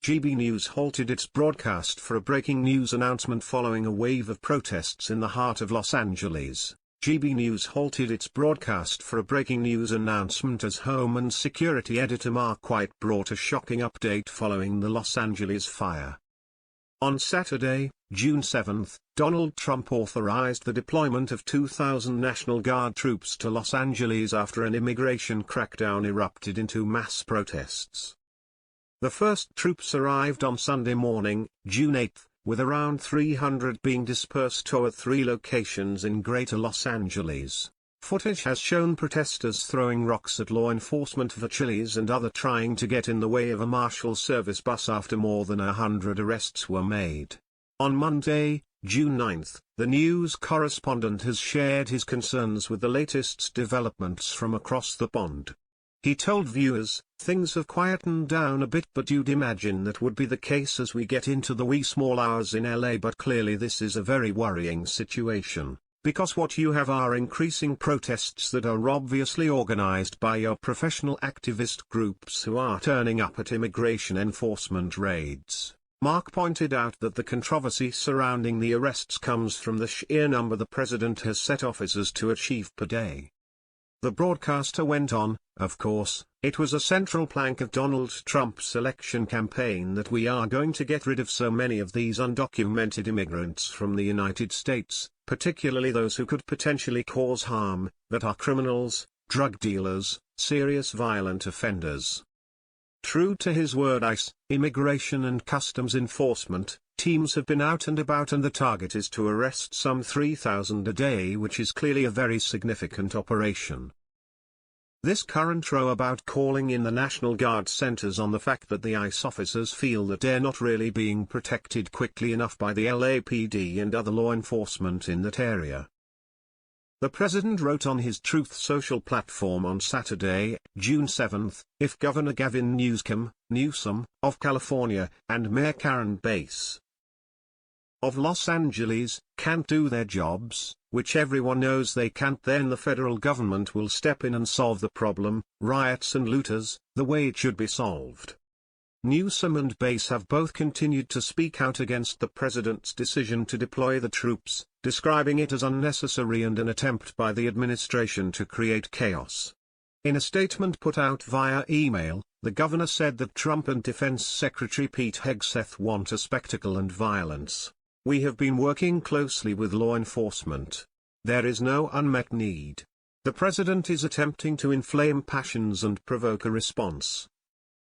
GB News halted its broadcast for a breaking news announcement following a wave of protests in the heart of Los Angeles. GB News halted its broadcast for a breaking news announcement as Homeland Security editor Mark White brought a shocking update following the Los Angeles fire. On Saturday, June 7, Donald Trump authorized the deployment of 2,000 National Guard troops to Los Angeles after an immigration crackdown erupted into mass protests. The first troops arrived on Sunday morning, June 8, with around 300 being dispersed toward 3 locations in Greater Los Angeles. Footage has shown protesters throwing rocks at law enforcement vehicles and other trying to get in the way of a Marshal Service bus after more than 100 arrests were made. On Monday, June 9, the news correspondent has shared his concerns with the latest developments from across the pond. He told viewers, "Things have quietened down a bit, but you'd imagine that would be the case as we get into the wee small hours in LA, but clearly this is a very worrying situation, because what you have are increasing protests that are obviously organized by your professional activist groups who are turning up at immigration enforcement raids." Mark pointed out that the controversy surrounding the arrests comes from the sheer number the president has set officers to achieve per day. The broadcaster went on, "Of course, it was a central plank of Donald Trump's election campaign that we are going to get rid of so many of these undocumented immigrants from the United States, particularly those who could potentially cause harm, that are criminals, drug dealers, serious violent offenders." True to his word, ICE, Immigration and Customs Enforcement, teams have been out and about, and the target is to arrest some 3,000 a day, which is clearly a very significant operation. This current row about calling in the National Guard centers on the fact that the ICE officers feel that they're not really being protected quickly enough by the LAPD and other law enforcement in that area. The president wrote on his Truth Social platform on Saturday, June 7, "If Governor Gavin Newsom, of California, and Mayor Karen Bass of Los Angeles, can't do their jobs, which everyone knows they can't, then the federal government will step in and solve the problem, riots and looters, the way it should be solved." Newsom and Bass have both continued to speak out against the president's decision to deploy the troops, describing it as unnecessary and an attempt by the administration to create chaos. In a statement put out via email, the governor said that Trump and Defense Secretary Pete Hegseth want a spectacle and violence. "We have been working closely with law enforcement. There is no unmet need. The president is attempting to inflame passions and provoke a response."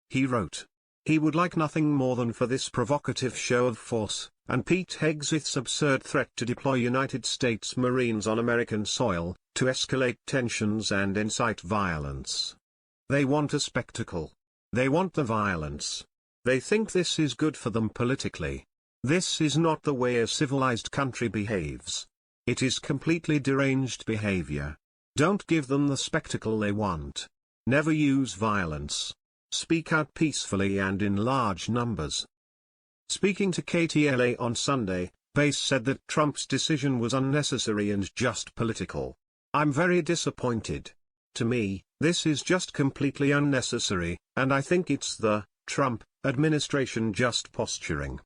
He wrote. He would like nothing more than for this provocative show of force, and Pete Hegseth's absurd threat to deploy United States Marines on American soil, to escalate tensions and incite violence. They want a spectacle. They want the violence. They think this is good for them politically. This is not the way a civilized country behaves. It is completely deranged behavior. Don't give them the spectacle they want. Never use violence. Speak out peacefully and in large numbers. Speaking to KTLA on Sunday, Bass said that Trump's decision was unnecessary and just political. "I'm very disappointed. To me, this is just completely unnecessary, and I think it's the Trump administration just posturing.